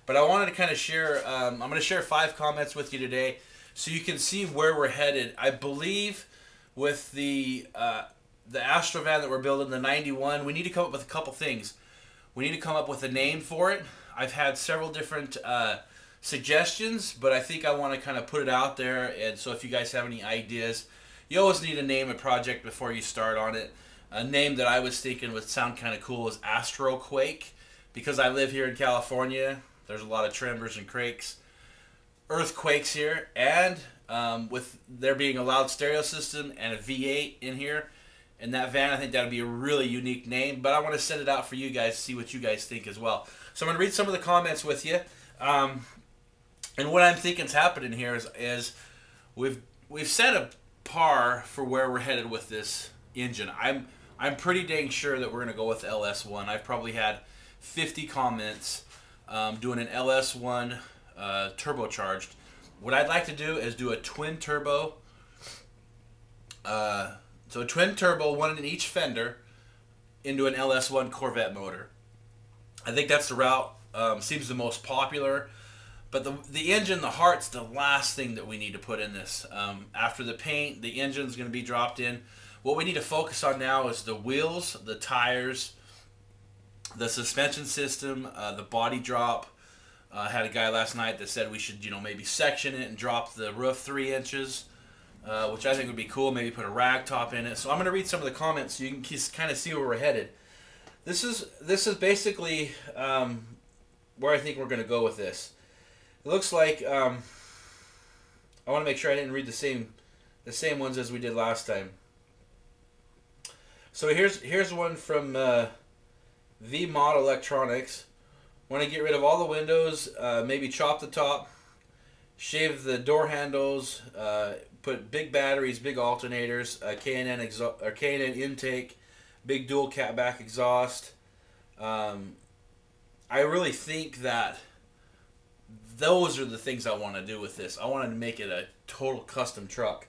But I wanted to kind of share, I'm going to share 5 comments with you today so you can see where we're headed. I believe with the Astro van that we're building, the 91, we need to come up with a couple things. We need to come up with a name for it. I've had several different suggestions, but I think I want to kind of put it out there. And so if you guys have any ideas, you always need to name a project before you start on it. A name that I was thinking would sound kind of cool is Astro Quake, because I live here in California. There's a lot of tremors and quakes, earthquakes here, and with there being a loud stereo system and a V8 in here, in that van, I think that would be a really unique name. But I want to send it out for you guys to see what you guys think as well. So I'm going to read some of the comments with you. And what I'm thinking is happening here is we've set a par for where we're headed with this engine. I'm pretty dang sure that we're going to go with LS1. I've probably had 50 comments doing an LS1 turbocharged. What I'd like to do is do a twin turbo. So a twin turbo, one in each fender, into an LS1 Corvette motor. I think that's the route. Seems the most popular. But the engine, the heart's the last thing that we need to put in this. After the paint, the engine's going to be dropped in. What we need to focus on now is the wheels, the tires, the suspension system, the body drop. I had a guy last night that said we should, maybe section it and drop the roof 3 inches, which I think would be cool. Maybe put a rag top in it. So I'm going to read some of the comments so you can kind of see where we're headed. This is basically where I think we're going to go with this. It looks like I want to make sure I didn't read the same ones as we did last time. So here's one from V-Mod Electronics. Want to get rid of all the windows, maybe chop the top, shave the door handles, put big batteries, big alternators, K&N intake, big dual catback exhaust. I really think that those are the things I want to do with this. I wanted to make it a total custom truck.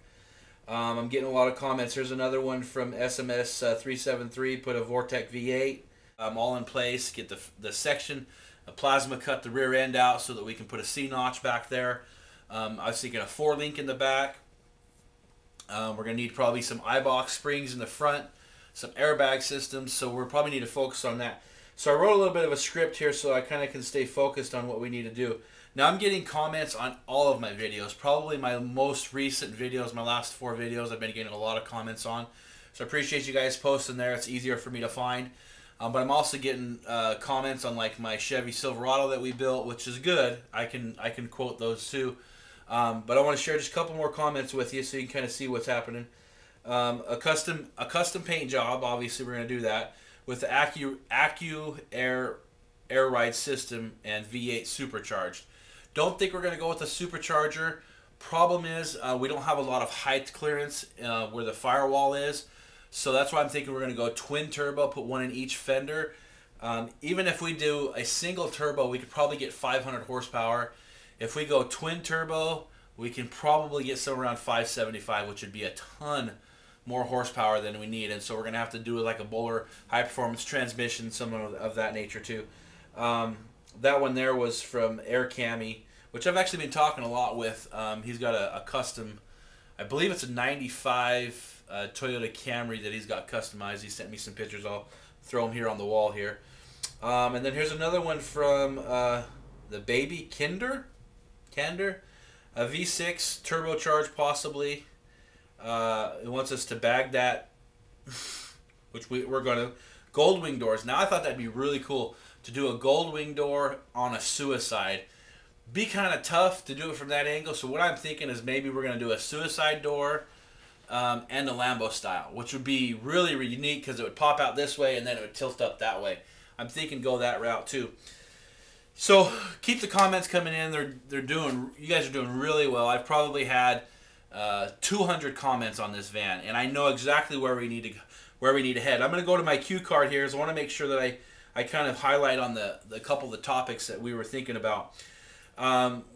I'm getting a lot of comments. Here's another one from SMS 373. Put a Vortec V8 all in place. Get the section, a plasma cut the rear end out so that we can put a C-notch back there. I was thinking a 4-link in the back. We're going to need probably some eye-box springs in the front, some airbag systems, so we'll probably need to focus on that. So I wrote a little bit of a script here so I kind of can stay focused on what we need to do. Now I'm getting comments on all of my videos. Probably my most recent videos, my last 4 videos, I've been getting a lot of comments on. So I appreciate you guys posting there. It's easier for me to find. But I'm also getting comments on like my Chevy Silverado that we built, which is good. I can quote those too. But I want to share just a couple more comments with you so you can kind of see what's happening. A custom paint job. Obviously, we're going to do that with the Accu Air ride system and V8 supercharged. Don't think we're going to go with a supercharger. Problem is we don't have a lot of height clearance where the firewall is. So that's why I'm thinking we're going to go twin turbo, put one in each fender. Even if we do a single turbo, we could probably get 500 horsepower. If we go twin turbo, we can probably get somewhere around 575, which would be a ton more horsepower than we need. And so we're going to have to do like a Bowler high-performance transmission, something of that nature too. That one there was from Air Cami, which I've actually been talking a lot with. He's got a custom, I believe it's a 95 Toyota Camry that he's got customized. He sent me some pictures. I'll throw them here on the wall here. And then here's another one from the Baby Kinder, a V6 turbocharged possibly. It wants us to bag that, which we're going to. Gold wing doors. Now I thought that'd be really cool to do a gold wing door on a Suicide. Be kind of tough to do it from that angle. So what I'm thinking is maybe we're going to do a Suicide door and a Lambo style, which would be really, really unique because it would pop out this way and then it would tilt up that way. I'm thinking go that route too. So keep the comments coming in. You guys are doing really well. I've probably had 200 comments on this van, and I know exactly where we need to head. I'm going to go to my cue card here, so I want to make sure that I kind of highlight on the couple of the topics that we were thinking about.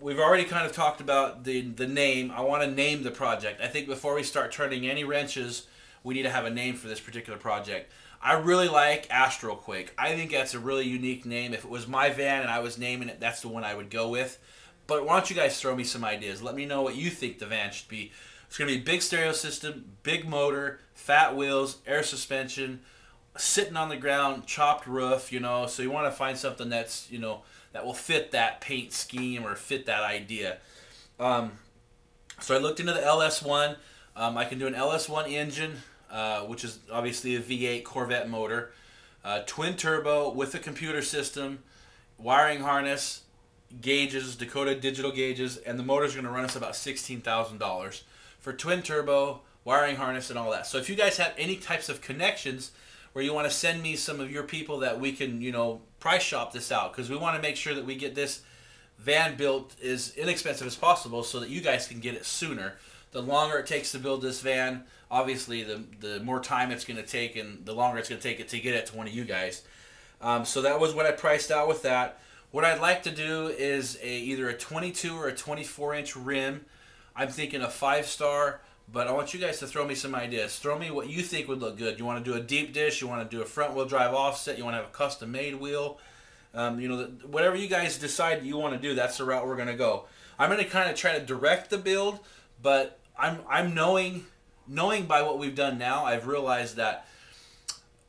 We've already kind of talked about the name. I want to name the project. I think before we start turning any wrenches, we need to have a name for this particular project. I really like Astroquake. I think that's a really unique name. If it was my van and I was naming it, that's the one I would go with. But why don't you guys throw me some ideas? Let me know what you think the van should be. It's going to be big stereo system, big motor, fat wheels, air suspension, sitting on the ground, chopped roof, you know. So you want to find something that's, you know, that will fit that paint scheme or fit that idea. So I looked into the LS1. I can do an LS1 engine, which is obviously a V8 Corvette motor, twin turbo with a computer system, wiring harness, gauges, Dakota digital gauges, and the motor's going to run us about $16,000 for twin turbo, wiring harness, and all that. So if you guys have any types of connections where you want to send me some of your people that we can, you know, price shop this out, because we want to make sure that we get this van built as inexpensive as possible so that you guys can get it sooner. The longer it takes to build this van, obviously the more time it's going to take and the longer it's going to take it to get it to one of you guys. So that was what I priced out with that. What I'd like to do is either a 22 or a 24-inch rim. I'm thinking a 5-star, but I want you guys to throw me some ideas. Throw me what you think would look good. You want to do a deep dish, you want to do a front-wheel drive offset, you want to have a custom-made wheel. You know, whatever you guys decide you want to do, that's the route we're going to go. I'm going to kind of try to direct the build, but I'm knowing by what we've done now, I've realized that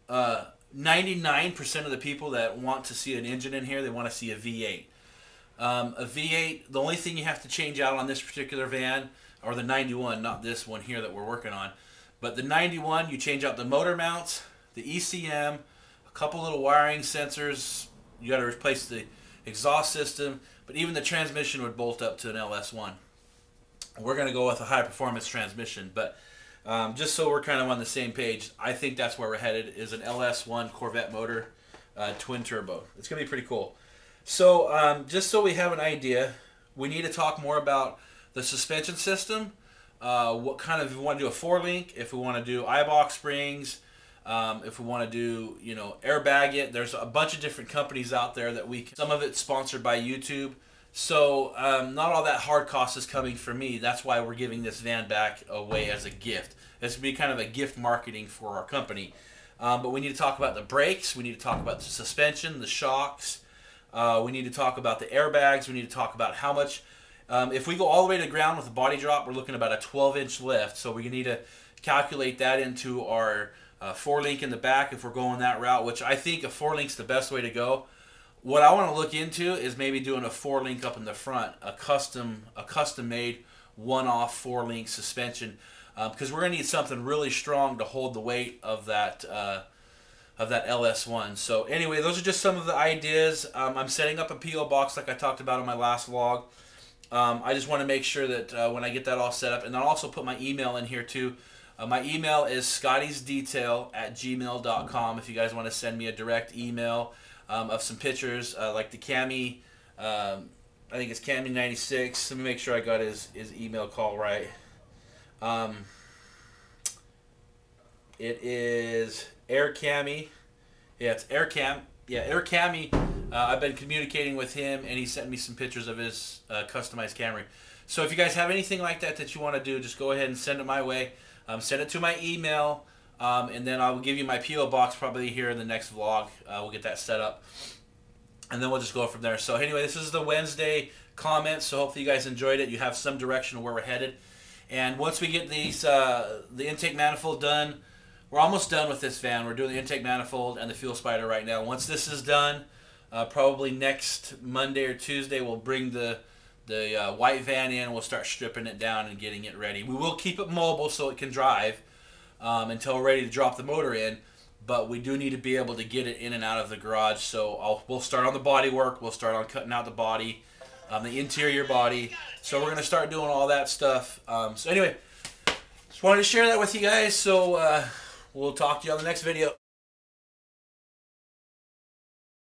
99% of the people that want to see an engine in here, they want to see a V8. A V8, the only thing you have to change out on this particular van, or the 91, not this one here that we're working on, but the 91, you change out the motor mounts, the ECM, a couple little wiring sensors. You got to replace the exhaust system, but even the transmission would bolt up to an LS1. We're going to go with a high-performance transmission, but just so we're kind of on the same page, I think that's where we're headed, is an LS1 Corvette motor, twin turbo. It's going to be pretty cool. So just so we have an idea, we need to talk more about the suspension system, what kind of, if we want to do a 4-link, if we want to do eye-box springs, if we want to do, you know, airbag it. There's a bunch of different companies out there that we can, some of it's sponsored by YouTube. So not all that hard cost is coming from me. That's why we're giving this van back away as a gift. It's going to be kind of a gift marketing for our company. But we need to talk about the brakes. We need to talk about the suspension, the shocks. We need to talk about the airbags. We need to talk about how much. If we go all the way to the ground with a body drop, we're looking at about a 12-inch lift. So we need to calculate that into our 4-link in the back if we're going that route, which I think a 4-link's the best way to go. What I want to look into is maybe doing a 4-link up in the front, a custom-made one-off 4-link suspension, because we're going to need something really strong to hold the weight of that LS1. So anyway, those are just some of the ideas. I'm setting up a P.O. box like I talked about in my last vlog. I just want to make sure that when I get that all set up, and I'll also put my email in here too. My email is scottysdetail@gmail.com if you guys want to send me a direct email of some pictures, like the Cami, I think it's Cami96. Let me make sure I got his email call right. It is Air Cami. Yeah, it's Air Cam. Yeah, Air Cami. I've been communicating with him, and he sent me some pictures of his customized Camry. So if you guys have anything like that you want to do, just go ahead and send it my way. Send it to my email. And then I will give you my P.O. box probably here in the next vlog. We'll get that set up. And then we'll just go from there. So anyway, this is the Wednesday comments. So hopefully you guys enjoyed it. You have some direction of where we're headed. And once we get these, the intake manifold done, we're almost done with this van. We're doing the intake manifold and the fuel spider right now. Once this is done, probably next Monday or Tuesday, we'll bring the white van in. We'll start stripping it down and getting it ready. We will keep it mobile so it can drive until we're ready to drop the motor in, but we do need to be able to get it in and out of the garage. So we'll start on the body work. We'll start on cutting out the body, the interior body. So we're going to start doing all that stuff. So anyway, just wanted to share that with you guys. So we'll talk to you on the next video.